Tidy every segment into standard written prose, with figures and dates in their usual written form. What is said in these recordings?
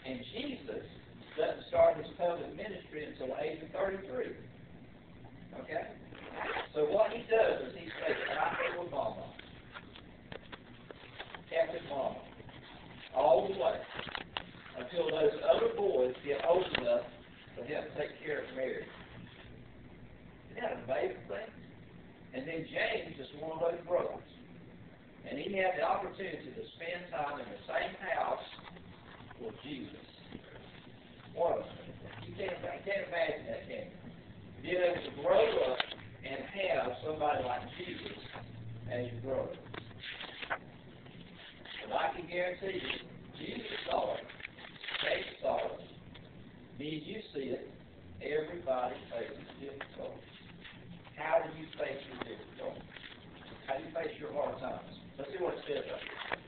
And Jesus doesn't start his public ministry until the age of 33. Okay? So what he does is he stays out there with Mama, Captain Mama, all the way until those other boys get old enough to help take care of Mary. Isn't that an amazing thing? And then James is one of those brothers. And he had the opportunity to spend time in the same house with Jesus. What? You can't imagine that, can you? Being able to grow up and have somebody like Jesus as your brother. But I can guarantee you, Jesus saw it. Faith saw it. Me and you see it. Everybody faces difficulty. How do you face your difficulty? How do you face your hard times? Let's see what it says up here.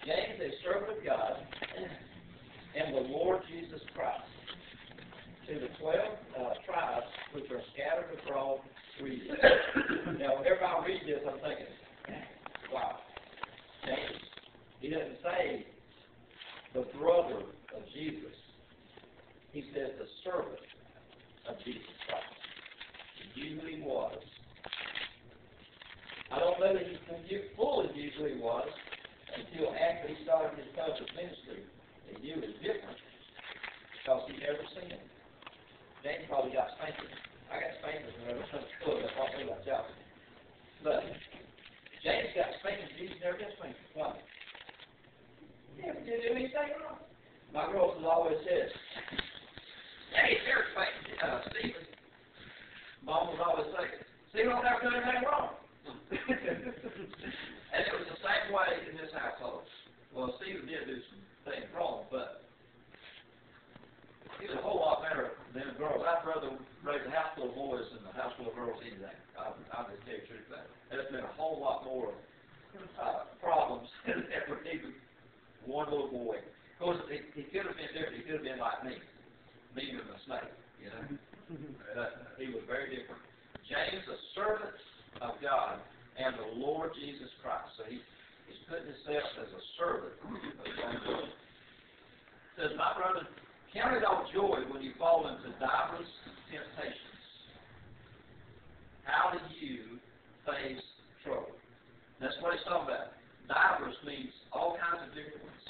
James, a servant of God, and the Lord Jesus Christ, to the 12 tribes which are scattered abroad, read it. Now, whenever I read this, I'm thinking, wow, James, he doesn't say the brother of Jesus. He says the servant of Jesus Christ. He knew who he was. I don't know that he fully knew who he was until after he started his public ministry. He knew it was different because he'd never seen it. James probably got spankers. I got spankers when I was in school. That's what I got y'all. But James got spankers. Jesus never got spankers. Why? He never did anything wrong. My girls has always said, "Hey, there's spankers, Stephen." Mom would always say, "Stephen don't ever do anything wrong." And it was the same way in this household. Well, Stephen did do some things wrong, but he was a whole lot better than a girl. I'd rather raise a house full of boys than a house full of girls any day. I'll just tell you the truth about it. There's been a whole lot more problems than ever even one little boy. Of course, he could have been different. He could have been like me, meaner than a snake, you know. He was very different. James, a servant of God and the Lord Jesus Christ. So he's putting himself as a servant of God. Says, my brother, count it all joy when you fall into diverse temptations. How do you face trouble? That's what he's talking about. Diverse means all kinds of different ones.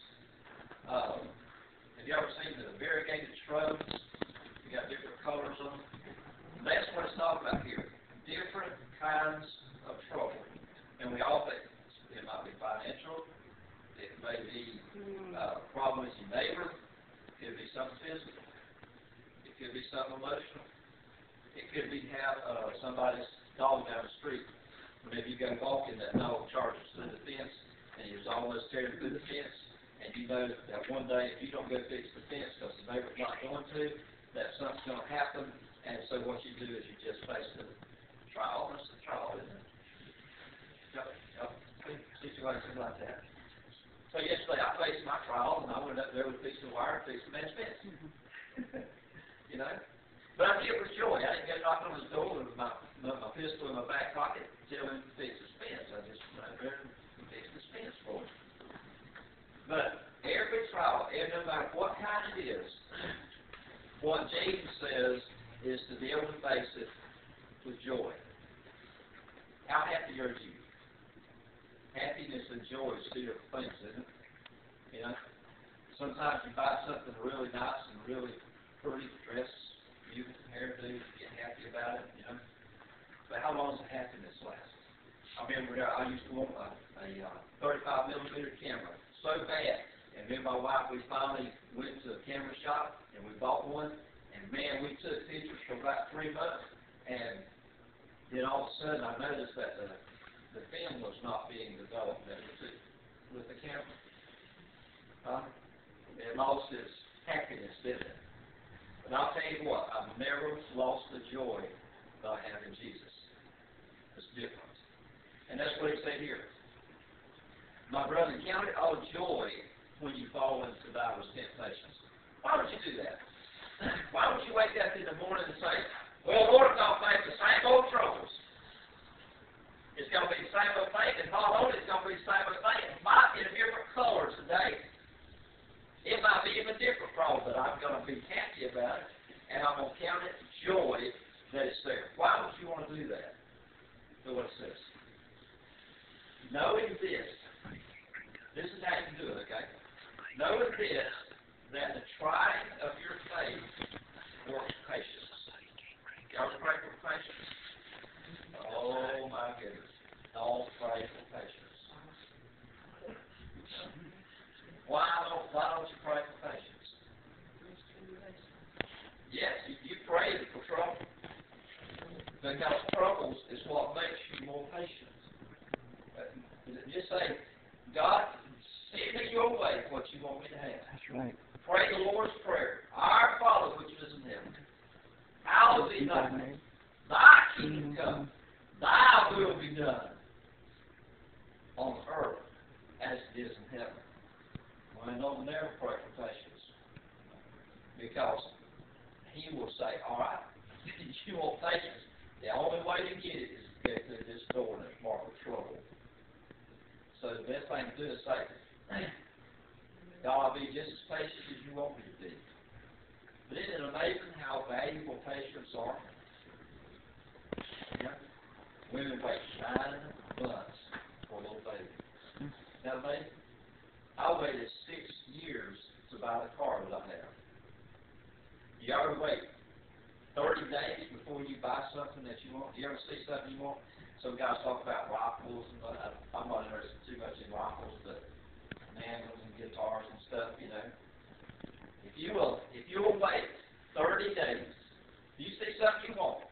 Have you ever seen the variegated shrubs? You got different colors on them. That's what it's talking about here. Different kinds of trouble. And we all face it. It might be financial. It may be a problem with your neighbor. It could be something physical. It could be something emotional. It could be have somebody's dog down the street. Whenever you go walking, that dog charges through the fence, and he was almost tearing through the fence. And you know that one day, if you don't go fix the fence because the neighbor's not going to, that something's going to happen. And so what you do is you just face the trial. That's the trial, isn't it? Situations like that. So yesterday I faced my trial, and I went up there with a piece of wire and fixed the man's fence. You know? But I did it with joy. I didn't go knocking on his door with my pistol in my back pocket telling him to fix his fence. I just went over there and fixed his fence for him. But every trial, no matter what kind it is, what James says is to be able to face it with joy. How happy are you? Happiness and joy is two different things, isn't it? You know? Sometimes you buy something really nice and really pretty, dress, beautiful hairdo, you get happy about it, you know? But how long does the happiness last? I remember I used to want a 35mm camera so bad. And me and my wife, we finally went to a camera shop and we bought one. And man, we took pictures for about 3 months. And then all of a sudden I noticed that the film was not being developed that we took with the camera. It lost its happiness, didn't it? But I'll tell you what, I've never lost the joy by having Jesus. It's different. And that's what he said here. My brother, count it all joy when you fall into diverse temptations. Why would you do that? Why would you wake up in the morning and say, well, Lord, I'm going to face the same old troubles. It's going to be the same old thing, and not only it's going to be the same old thing, it might be in a different color today. It because that I'm going to be happy about it, and I'm going to count it joy that it's there. Why would you want to do that? So what it says. Knowing this is how you can do it, okay? Knowing this, that the trying of your faith works patience. Y'all pray for patience? Oh my goodness. Don't pray for patience. Why don't you pray for patience? Yes, you pray for trouble. Because troubles is what makes you more patient. Just say, God, send me your way what you want me to have. That's right. Pray the Lord's Prayer. Our Father which is in heaven, hallowed be thy name. Thy kingdom come. Thy will be done on earth as it is in heaven. Well, don't never pray for patience. Because he will say, all right, you want patience. The only way to get it is to go through this door that's marked with trouble. So the best thing to do is say, God, I'll be just as patient as you want me to be. But isn't it amazing how valuable patience are? Yeah. Women wait 9 months for a little baby. Isn't that amazing? I waited 6 years to buy the car that I have. You ever wait 30 days before you buy something that you want? You ever see something you want? Some guys talk about rifles, and I'm not interested too much in rifles, but mandolins and guitars and stuff, you know. If you will wait 30 days, if you see something you want,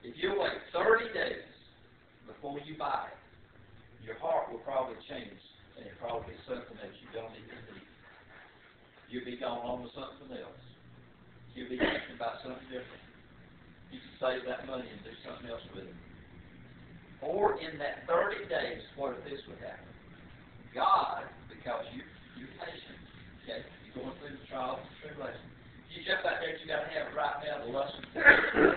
if you'll wait 30 days before you buy it, your heart will probably change, and it'll probably be something that you don't even need. You'll be going on to something else. You'll be thinking about something different. You can save that money and do something else with it. Or in that 30 days, what if this would happen? God, because you're patient, okay, you're going through the trials and tribulations. You jump out there, you got to have it right now, the lust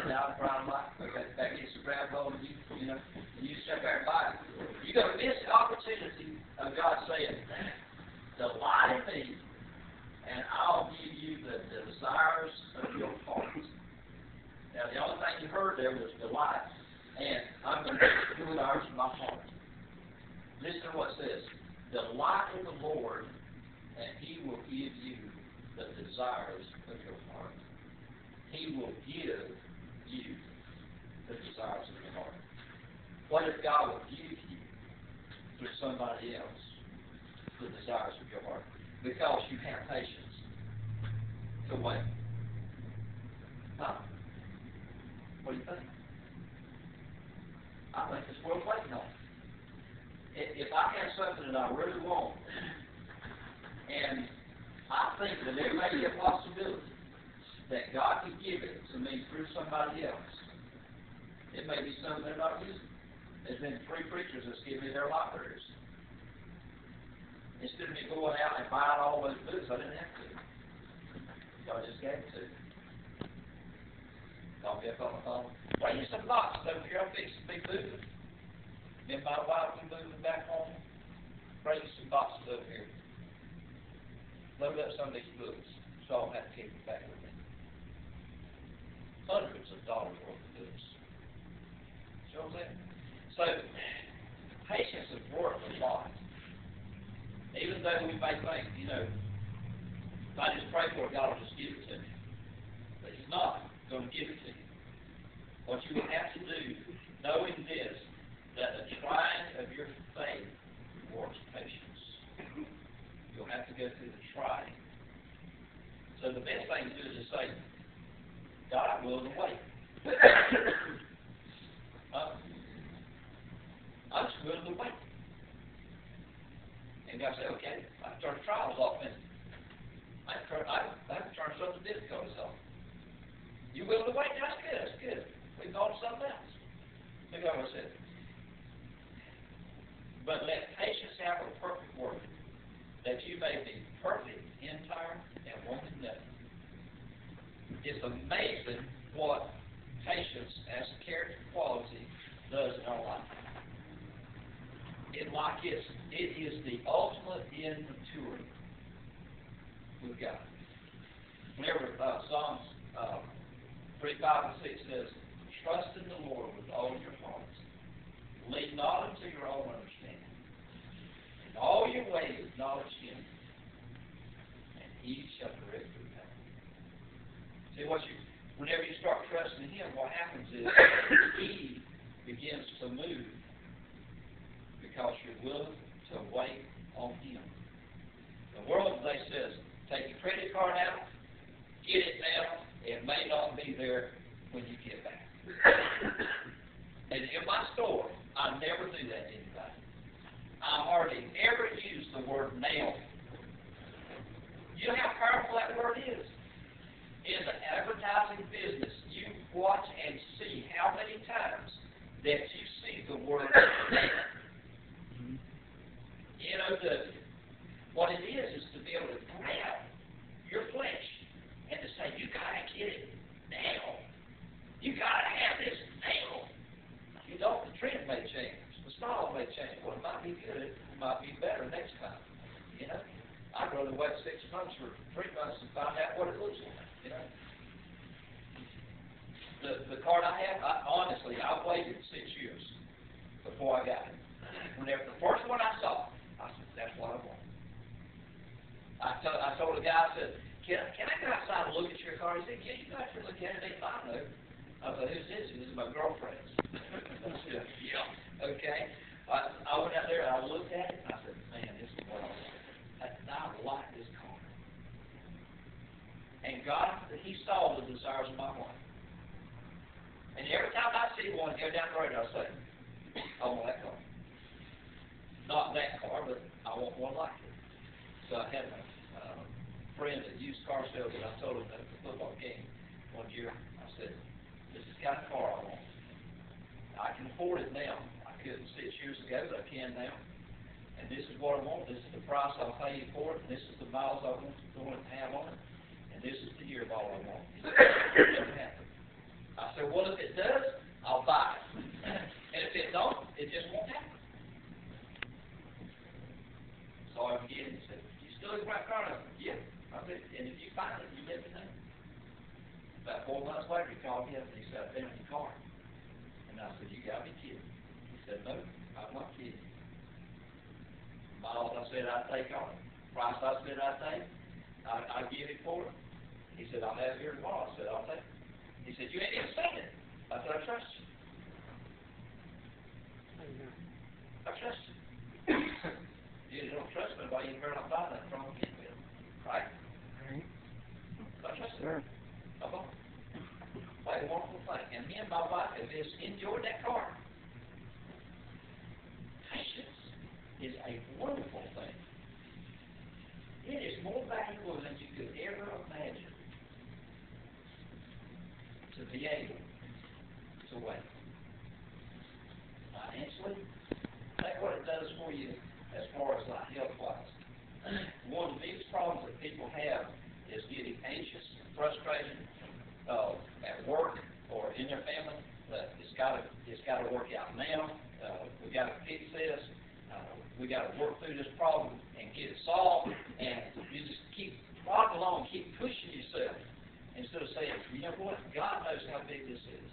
now, the pride of life, okay, that gets to grab hold of you, you know, and you step out and buy it. You're going to miss the opportunity of God saying, delight in me, and I'll give you the desires of your heart. Now, the only thing you heard there was delight, and I'm going to do the desires of my heart. Listen to what it says. Delight in the Lord, and he will give you the desires of your heart. He will give you the desires of your heart. What if God will give you through somebody else the desires of your heart? Because you have patience to wait. Huh? What do you think? I think it's worth waiting on. If I have something that I really want, and I think that there may be a possibility that God could give it to me through somebody else, it may be something they're not using. There's been 3 preachers that's given me their libraries. Instead of me going out and buying all those books, I didn't have to. God just gave it to me. Call me up on the phone. Bring you some boxes over here. I'm fixing to be moving. Me and my wife will be moving back home. Bring you some boxes over here. Load up some of these books so I don't have to keep them back with me. Hundreds of dollars worth of books. See what I'm saying? So, patience is worth a lot. Even though we may think, you know, if I just pray for it, God will just give it to me. But He's not going to give it to you. What you will have to do, knowing this, that the trying of your faith works patience. You'll have to go through the trying. So the best thing to do is to say, God, I'm willing to wait. I'm just willing to wait. And God said, okay, I can turn the trials off and I can turn some of the difficulties off. You willing to wait? That's good, that's good. We can go on to something else. Look at what it said. But let patience have a perfect work, that you may be perfect, entire, and wanting nothing. It's amazing what patience as a character quality does in our life. It is the ultimate in maturity. with God. Whenever Psalms 3, 5, and 6 says, trust in the Lord with all your hearts. Lean not unto your own understanding. In all your ways acknowledge Him, and He shall direct your path. See, whenever you start trusting Him, what happens is He begins to move because you're willing to wait on Him. The world today says, take your credit card out, get it now, it may not be there when you get back. And in my store, I never do that to anybody. I hardly ever use the word now. You know how powerful that word is? In the advertising business, you watch and see how many times that you see the word now. N-O-W. What it is to be able to grab your flesh and to say, you got to get it now. You got to have this now. You don't, the trend may change. The style may change. Well, it might be good. It might be better next time. I'd rather wait 6 months or 3 months and find out what it looks like. The card I have, honestly, I waited 6 years before I got it. Whenever the first one I saw, I said, that's what I want. I told a guy, I said, can I go outside and look at your car? He said, yeah, you can actually look at it. Ain't fine, though. I said, who's this? This is my girlfriend's. I said, yeah, okay. I went out there and I looked at it and I said, man, this is what I want. I like this car. And God, He saw the desires of my heart. And every time I see one go down the road, I say, I want that car. Not that car, but I want one like it. So I had a friend that used car sales, and I told him at the football game one year, I said, this is the kind of car I want. I can afford it now. I couldn't 6 years ago, but I can now. And this is what I want. This is the price I'll pay you for it. And this is the miles I want to have on it. And this is the year of all I want. It doesn't happen. I said, well, if it does, I'll buy it. And if it don't, it just won't happen. So I began and said, you still in the right car? I said, yeah. I said, and if you find it, you let me know. About 4 months later, he called me up and he said, I've been in the car. And I said, you got me kidding. He said, no, I'm not kidding. Miles I said I'd take on it. Price I said I'd take, I'd give it for it. He said, I'll have it here tomorrow. I said, I'll take it. He said, you ain't even seen it. I said, I trust you. I trust you. You don't trust me, why you better not buy that from me? Right? I trust you. Come on. What a wonderful thing. And me and my wife have just enjoyed that car. Patience is a wonderful thing. It is more valuable than you could ever imagine to be able to wait. Financially, think what it does for you as far as health-wise. One of the biggest problems that people have is getting anxious, frustrated at work or in their family. It's got to work out now. We got to fix this. We got to work through this problem and get it solved. And you just keep plodding along, keep pushing yourself instead of saying, you know what? God knows how big this is.